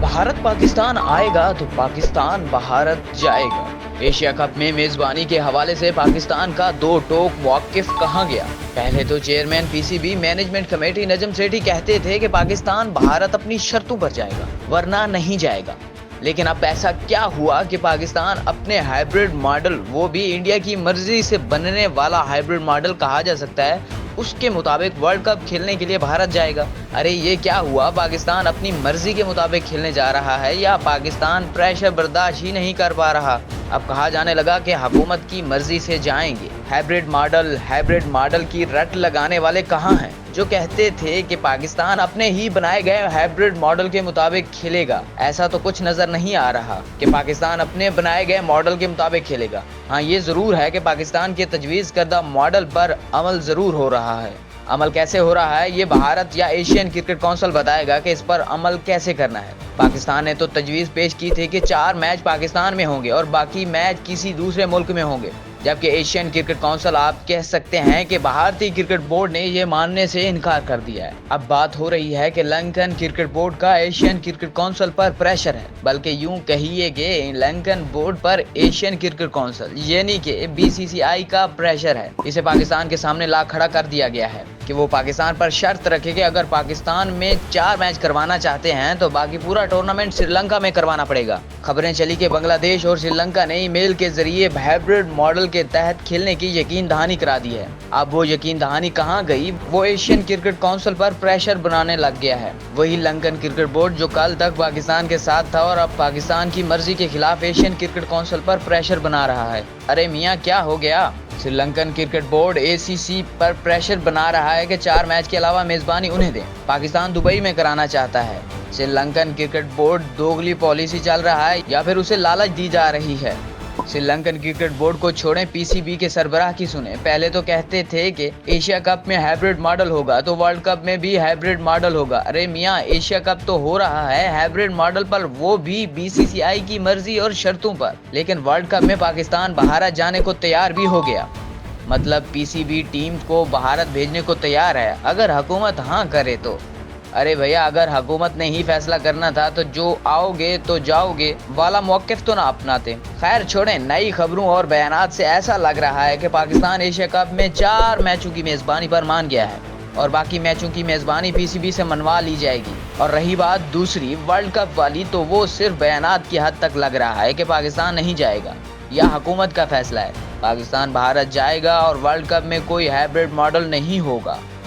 भारत पाकिस्तान आएगा तो पाकिस्तान भारत जाएगा। एशिया कप में मेजबानी के हवाले से पाकिस्तान का दो टोक मौकिफ कहाँ गया। पहले तो chairman PCB management committee Najam Sethi कहते थे कि पाकिस्तान भारत अपनी शर्तों पर जाएगा वरना नहीं जाएगा, लेकिन अब ऐसा क्या हुआ कि पाकिस्तान अपने हाइब्रिड मॉडल, वो भी इंडिया की मर्जी से बनने वाला हाइब्रिड मॉडल कहा जा सकता है, उसके मुताबिक वर्ल्ड कप खेलने के लिए भारत जाएगा। अरे ये क्या हुआ, पाकिस्तान अपनी मर्जी के मुताबिक खेलने जा रहा है या पाकिस्तान प्रेशर बर्दाश्त ही नहीं कर पा रहा। अब कहा जाने लगा कि हुकूमत की मर्जी से जाएंगे। हाइब्रिड मॉडल की रट लगाने वाले कहाँ हैं जो कहते थे कि पाकिस्तान अपने ही बनाए गए हाइब्रिड मॉडल के मुताबिक खेलेगा। ऐसा तो कुछ नजर नहीं आ रहा कि पाकिस्तान अपने बनाए गए मॉडल के मुताबिक खेलेगा। हाँ, ये जरूर है कि पाकिस्तान के तजवीज़ करदा मॉडल पर अमल जरूर हो रहा है। अमल कैसे हो रहा है ये भारत या एशियन क्रिकेट काउंसिल बताएगा कि इस पर अमल कैसे करना है। पाकिस्तान ने तो तजवीज़ पेश की थी कि 4 मैच पाकिस्तान में होंगे और बाकी मैच किसी दूसरे मुल्क में होंगे, जबकि एशियन क्रिकेट काउंसिल, आप कह सकते हैं कि भारतीय क्रिकेट बोर्ड ने यह मानने से इनकार कर दिया है। अब बात हो रही है कि लंकन क्रिकेट बोर्ड का एशियन क्रिकेट काउंसिल पर प्रेशर है, बल्कि यूं कहिए कि लंकन बोर्ड पर एशियन क्रिकेट काउंसिल यानी कि बीसीसीआई का प्रेशर है। इसे पाकिस्तान के सामने ला खड़ा कर दिया गया है कि वो पाकिस्तान पर शर्त रखे कि अगर पाकिस्तान में 4 मैच करवाना चाहते हैं तो बाकी पूरा टूर्नामेंट श्रीलंका में करवाना पड़ेगा। खबरें चली कि बांग्लादेश और श्रीलंका ने ईमेल के जरिए हाइब्रिड मॉडल के तहत खेलने की यकीन दहानी करा दी है। अब वो यकीन दहानी कहाँ गई, वो एशियन क्रिकेट काउंसिल पर प्रेशर बनाने लग गया है। वही लंकन क्रिकेट बोर्ड जो कल तक पाकिस्तान के साथ था और अब पाकिस्तान की मर्जी के खिलाफ एशियन क्रिकेट काउंसिल पर प्रेशर बना रहा है। अरे मियाँ, क्या हो गया? श्रीलंकन क्रिकेट बोर्ड एसीसी पर प्रेशर बना रहा है कि 4 मैच के अलावा मेजबानी उन्हें दें। पाकिस्तान दुबई में कराना चाहता है। श्रीलंकन क्रिकेट बोर्ड दोगली पॉलिसी चल रहा है या फिर उसे लालच दी जा रही है। श्रीलंकन क्रिकेट बोर्ड को छोड़ें, पीसीबी के सरबराह की सुने। पहले तो कहते थे कि एशिया कप में हाइब्रिड मॉडल होगा तो वर्ल्ड कप में भी हाइब्रिड मॉडल होगा। अरे मियाँ, एशिया कप तो हो रहा है हाइब्रिड मॉडल पर, वो भी बीसीसीआई की मर्जी और शर्तों पर। लेकिन वर्ल्ड कप में पाकिस्तान भारत जाने को तैयार भी हो गया, मतलब पीसीबी टीम को भारत भेजने को तैयार है अगर हुकूमत हाँ करे तो। अरे भैया, अगर हुकूमत ने ही फैसला करना था तो जो आओगे तो जाओगे वाला मौकिफ तो ना अपनाते। खैर छोड़ें, नई खबरों और बयानात से ऐसा लग रहा है कि पाकिस्तान एशिया कप में 4 मैचों की मेजबानी पर मान गया है और बाकी मैचों की मेजबानी पीसीबी से मनवा ली जाएगी। और रही बात दूसरी वर्ल्ड कप वाली, तो वो सिर्फ बयानात की हद तक लग रहा है कि पाकिस्तान नहीं जाएगा। यह हुकूमत का फैसला है। पाकिस्तान भारत जाएगा और वर्ल्ड कप में कोई हाइब्रिड मॉडल नहीं होगा।